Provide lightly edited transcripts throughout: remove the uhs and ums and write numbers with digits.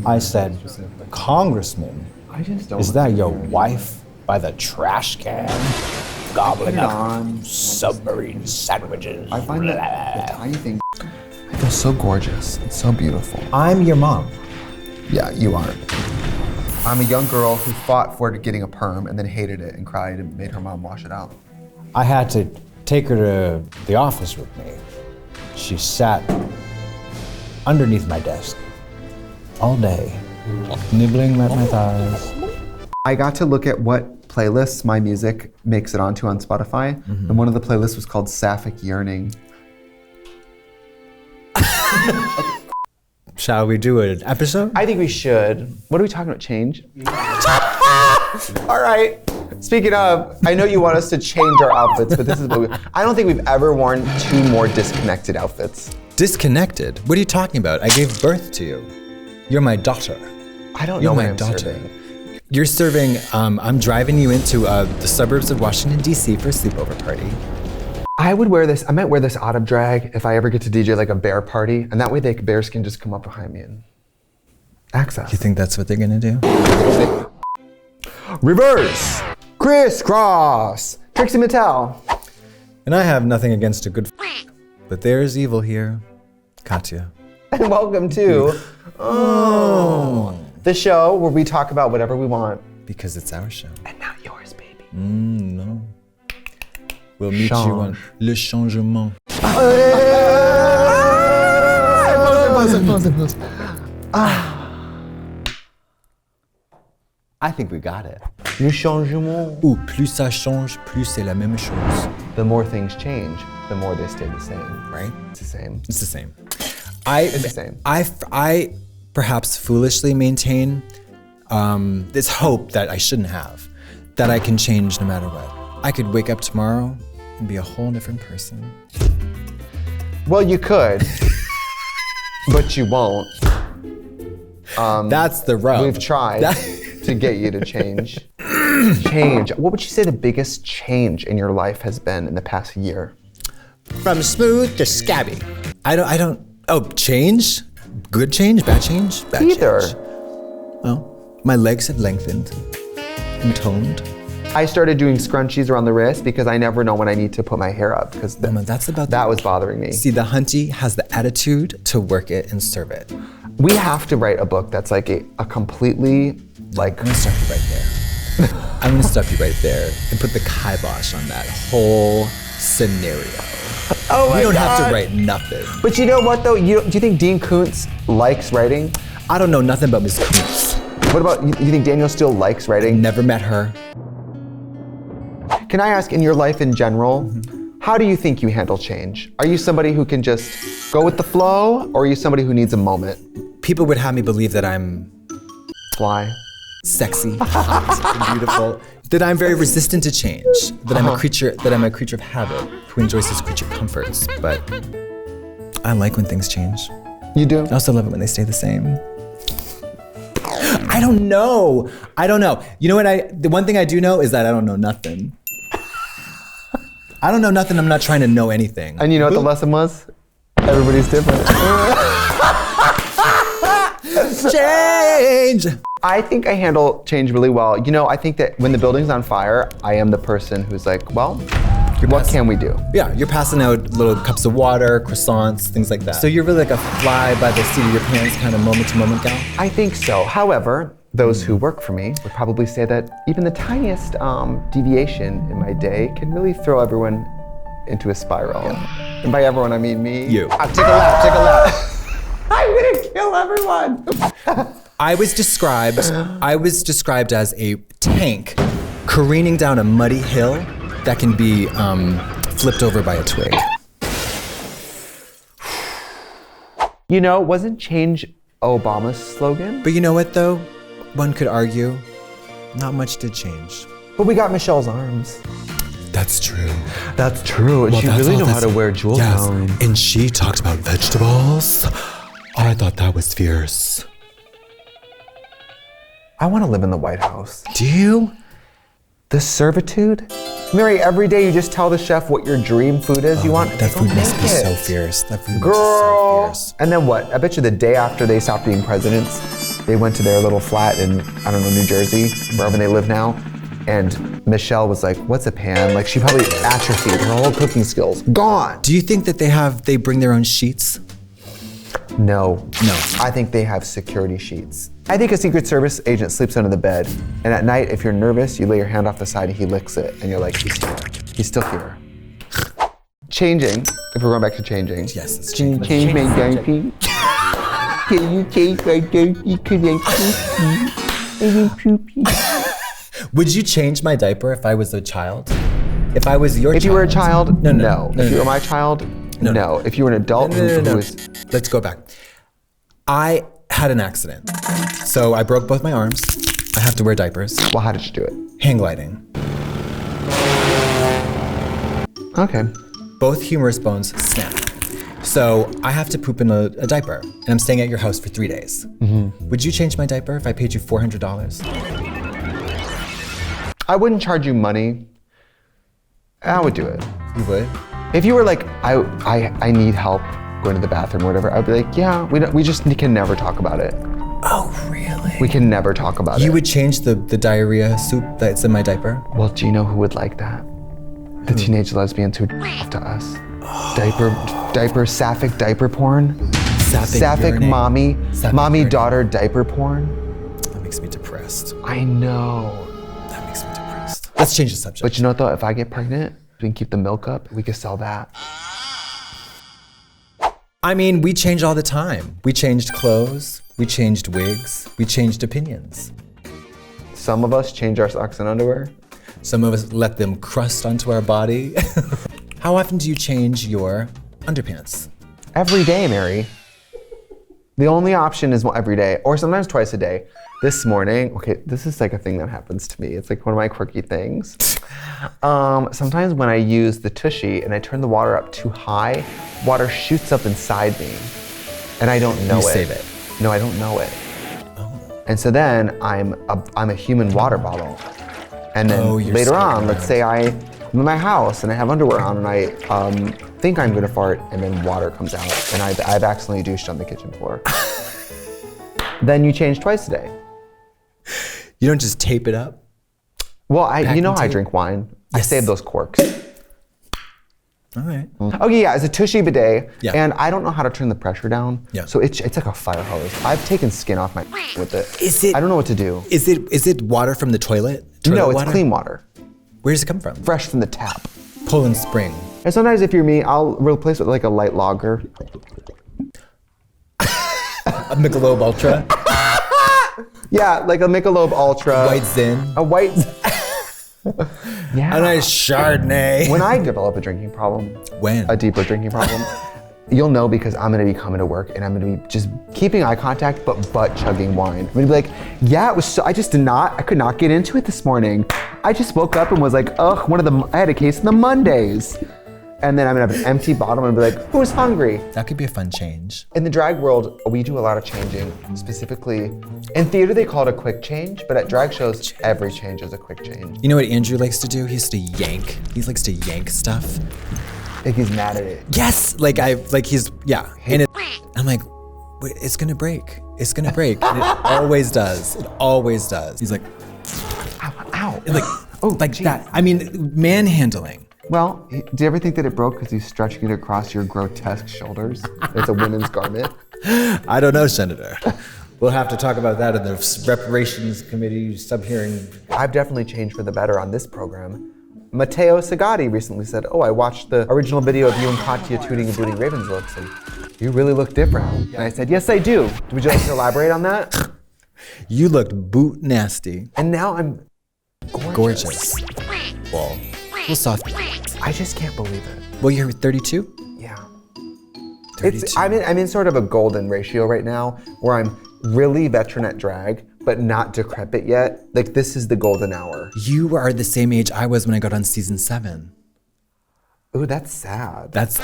I said, Congressman, is that your wife by the trash can? Gobbling up submarine sandwiches. I find that the tiny thing. I feel so gorgeous. It's so beautiful. I'm your mom. Yeah, you are. I'm a young girl who fought for getting a perm and then hated it and cried and made her mom wash it out. I had to take her to the office with me. She sat underneath my desk all day, nibbling at my thighs. I got to look at what playlists my music makes it onto on Spotify, and one of the playlists was called Sapphic Yearning. Shall we do an episode? I think we should. What are we talking about? Change? All right. Speaking of, I know you want us to change our outfits, but this is what I don't think we've ever worn two more disconnected outfits. Disconnected? What are you talking about? I gave birth to you. You're my daughter. I don't You're know my what I'm daughter. serving. You're serving, I'm driving you into the suburbs of Washington, D.C. for a sleepover party. I would wear this, I might wear this out of drag if I ever get to DJ like a bear party, and that way bears can just come up behind me and access. You think that's what they're gonna do? Reverse! Crisscross! Trixie Mattel. And I have nothing against a good but there's evil here. Katya. And welcome to the show where we talk about whatever we want. Because it's our show. And not yours, baby. No. We'll meet you on Le Changement. I think we got it. Le changement. Ou plus ça change, plus c'est la même chose. The more things change, the more they stay the same. Right? It's the same. It's the same. It's the same. I perhaps foolishly maintain this hope that I shouldn't have, that I can change no matter what. I could wake up tomorrow and be a whole different person. Well, you could, but you won't. That's the rub. We've tried to get you to change. Change. What would you say the biggest change in your life has been in the past year? From smooth to scabby. Oh, change? Good change? Bad change? Bad Either. change. Well, my legs have lengthened and toned. I started doing scrunchies around the wrist because I never know when I need to put my hair up because that was bothering me. See, the hunty has the attitude to work it and serve it. We have to write a book that's like a completely like. I'm gonna stop you right there. I'm gonna stop you right there and put the kibosh on that whole scenario. Oh my God. You don't have to write nothing. But you know what though? Do you think Dean Koontz likes writing? I don't know nothing about Miss Koontz. What about, you think Daniel still likes writing? Never met her. Can I ask, in your life in general, how do you think you handle change? Are you somebody who can just go with the flow, or are you somebody who needs a moment? People would have me believe that I'm Fly. sexy, hot, and beautiful. That I'm very resistant to change. That I'm a creature of habit who enjoys his creature comforts. But I like when things change. You do? I also love it when they stay the same. I don't know. You know what? The one thing I do know is that I don't know nothing. I don't know nothing. I'm not trying to know anything. And you know what the lesson was? Everybody's different. Change. I think I handle change really well. You know, I think that when the building's on fire, I am the person who's like, well, what can we do? Yeah, you're passing out little cups of water, croissants, things like that. So you're really like a fly by the seat of your pants kind of moment to moment gal? I think so. However, those who work for me would probably say that even the tiniest deviation in my day can really throw everyone into a spiral. Yeah. And by everyone, I mean me. You. Take a lap. I'm gonna kill everyone. I was described as a tank careening down a muddy hill that can be flipped over by a twig. You know, wasn't change Obama's slogan? But you know what though? One could argue, not much did change. But we got Michelle's arms. That's true. That's true, and she really knows how to wear jewels. Yes, and she talked about vegetables. I thought that was fierce. I want to live in the White House. Do you? The servitude? Mary, every day you just tell the chef what your dream food is you want. That food must be so fierce. That food Girl. must be so fierce. And then what? I bet you the day after they stop being presidents, they went to their little flat in, I don't know, New Jersey, wherever they live now. And Michelle was like, what's a pan? Like she probably atrophied her whole cooking skills. Gone. Do you think that they bring their own sheets? No. No. I think they have security sheets. I think a Secret Service agent sleeps under the bed. And at night, if you're nervous, you lay your hand off the side and he licks it. And you're like, he's here. He's still here. Changing, if we're going back to changing. Yes, it's Can you change my diaper? Can you change my diaper because I'm poopy? Would you change my diaper if I was a child? If I was your child? If you were a child, no. If you were no. my child, no. If you were an adult who was... Let's go back. I had an accident. So I broke both my arms. I have to wear diapers. Well, how did you do it? Hang gliding. Okay. Both humerus bones snap. So I have to poop in a diaper, and I'm staying at your house for 3 days. Mm-hmm. Would you change my diaper if I paid you $400? I wouldn't charge you money. I would do it. You would? If you were like, I need help going to the bathroom or whatever, I'd be like, yeah, we just can never talk about it. Oh, really? We can never talk about it. You would change the diarrhea soup that's in my diaper? Well, do you know who would like that? The teenage lesbians who to us. Diaper, sapphic diaper porn. Sapphic mommy-daughter diaper porn. That makes me depressed. I know. That makes me depressed. Let's change the subject. But you know what though, if I get pregnant, we can keep the milk up, we can sell that. I mean, we change all the time. We changed clothes, we changed wigs, we changed opinions. Some of us change our socks and underwear. Some of us let them crust onto our body. How often do you change your underpants? Every day, Mary. The only option is every day, or sometimes twice a day. This morning, okay, this is like a thing that happens to me. It's like one of my quirky things. Sometimes when I use the tushy and I turn the water up too high, water shoots up inside me, and I don't know it. You save it. No, I don't know it. Oh. And so then I'm a human water bottle. And then later on, let's say I'm in my house and I have underwear on and I think I'm gonna fart and then water comes out and I've accidentally douched on the kitchen floor. Then you change twice a day. You don't just tape it up? Well, you know I drink wine. Yes. I save those corks. All right. Okay, yeah, it's a tushy bidet, yeah. And I don't know how to turn the pressure down. Yeah. So it's like a fire hose. I've taken skin off my with it. Is it? I don't know what to do. Is it water from the toilet? No, it's water? clean water. Where does it come from? Fresh from the tap. Poland Spring. And sometimes if you're me, I'll replace it with like a light lager. A Michelob Ultra. Yeah, like a Michelob Ultra. White Zin. A white. Yeah. A nice Chardonnay. When I develop a drinking problem. When? A deeper drinking problem. You'll know because I'm gonna be coming to work and I'm gonna be just keeping eye contact but butt chugging wine. I'm gonna be like, yeah, it was so, I could not get into it this morning. I just woke up and was like, ugh, I had a case of the Mondays. And then I'm gonna have an empty bottle and be like, who's hungry? That could be a fun change. In the drag world, we do a lot of changing. Specifically, in theater they call it a quick change, but at drag shows, every change is a quick change. You know what Andrew likes to do? He likes to yank stuff. Like he's mad at it. Yes, yeah. And I'm like, wait, it's gonna break. It's gonna break. And it always does. It always does. He's like, ow. And like geez. That. I mean, manhandling. Well, do you ever think that it broke because he's stretching it across your grotesque shoulders? It's a women's garment. I don't know, Senator. We'll have to talk about that in the reparations committee sub-hearing. I've definitely changed for the better on this program. Matteo Sagatti recently said, I watched the original video of you and Katya tooting and booting Raven's looks, and you really look different. And I said, yes, I do. Would you like to elaborate on that? You looked boot nasty. And now I'm gorgeous. Well, soft. I just can't believe it. Well, you're 32? Yeah. 32. I'm in sort of a golden ratio right now where I'm really veteran at drag, but not decrepit yet. Like, this is the golden hour. You are the same age I was when I got on season 7. Ooh, that's sad. That's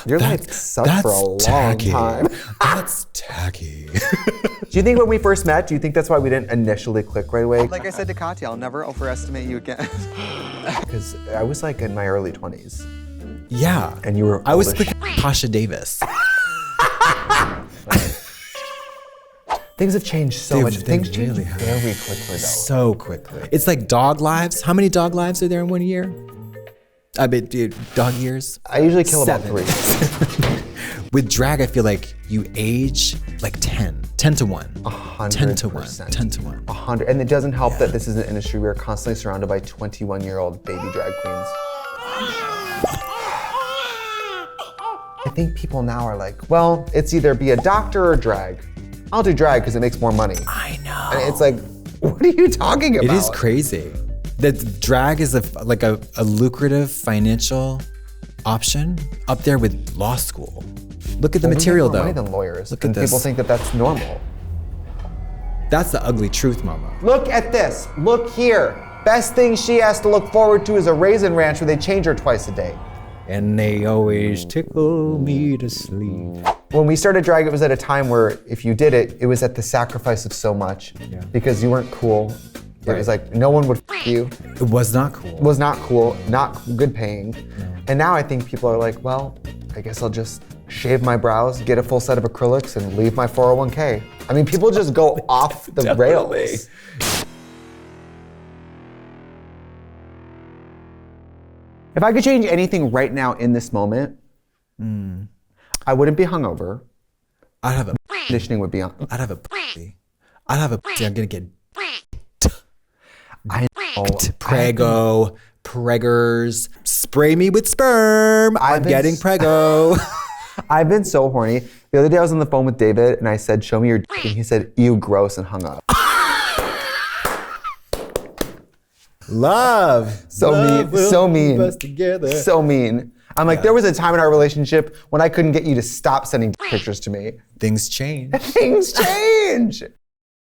Your life sucked for a long time. That's tacky. Do you think when we first met, do you think that's why we didn't initially click right away? Like I said to Katya, I'll never overestimate you again. Because I was like in my early 20s. Yeah. And you were I was clicking Tasha Davis. Things have changed so They- much. they Things change really have. very quickly, though. So quickly. It's like dog lives. How many dog lives are there in 1 year? I mean, dude, dog years? I usually kill about 7. 3. With drag, I feel like you age like 10. 10 to 1. 10 to 1. 100%. 10 to 1. 100. And it doesn't help that this is an industry we are constantly surrounded by 21-year-old baby drag queens. I think people now are like, well, it's either be a doctor or drag. I'll do drag because it makes more money. I know. And it's like, what are you talking about? It is crazy. That drag is a lucrative financial option up there with law school. Look at the Well, we material make more though. money than lawyers. Look at and people this. think that that's normal. That's the ugly truth, mama. Look at this. Look here. Best thing she has to look forward to is a Raisin Ranch where they change her twice a day. And they always tickle me to sleep. When we started drag, it was at a time where if you did it, it was at the sacrifice of so much because you weren't cool. It was like no one would f you. It was not cool. It was not cool, not good paying. And now I think people are like, well, I guess I'll just shave my brows, get a full set of acrylics, and leave my 401k. I mean, people just go off the rails. If I could change anything right now in this moment, I wouldn't be hungover. I'd have a Conditioning would be on. I'd have a pussy. I'd have a pussy. I'm gonna get I know. prego, preggers. Spray me with sperm. I'm been getting s- prego. I've been so horny. The other day I was on the phone with David and I said, show me your dick. And he said, ew, gross, and hung up. Love. So Love mean, will so keep mean. us together. So mean. I'm like, there was a time in our relationship when I couldn't get you to stop sending pictures to me. Things change. Things change.